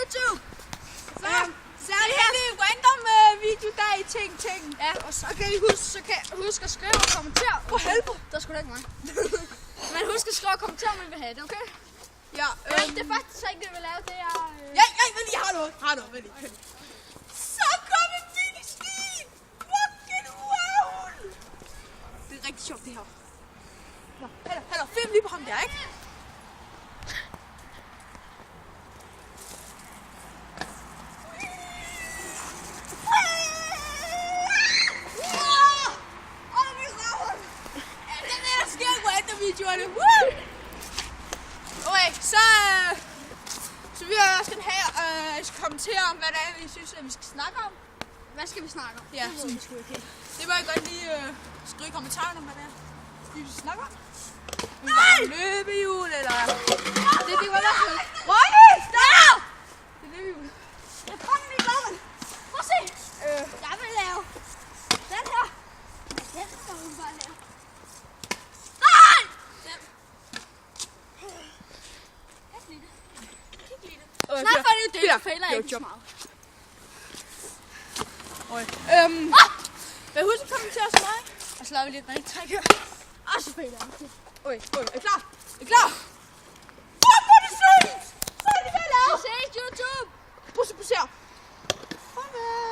YouTube! Så er det her lige random videodag ting. Ja, og så kan I huske at skrive og kommentere. For helvede! Der skulle da ikke mig. Men husk at skrive og kommentere, om I vil have det, okay? Ja, det første ting, vi vil lave, det er... Ja, vent lige, har noget, vent lige. Så kommer mini-ski! Fucking wow! Det er rigtig sjovt, det her. Nå, hallo, film lige på ham der, ikke? Videoerne. Okay, så vi vil også gerne have, at I skal kommentere om, hvad det er, I synes, at vi skal snakke om. Hvad skal vi snakke om? Ja, det må I godt lige skrive i kommentarerne om, hvad det er, vi skal snakke om. Nej! Løbehjul, eller... Det var i hvert fald... Ronny, stop! Det er løbehjul. Jeg prøver min glæden. Prøv at se. Jeg vil lave den her. Den skal hun bare lave. Snart får det jo det, fejler ikke så meget. Hvad husk at kommentere så meget? Og så laver vi lidt rigtig træk her. Og så fejler jeg ikke. Okay, er I klar? Er I klar? Fuck, hvor er det sygt! Så er det ved at lave! Vi ses, YouTube! Pus her. Farvel!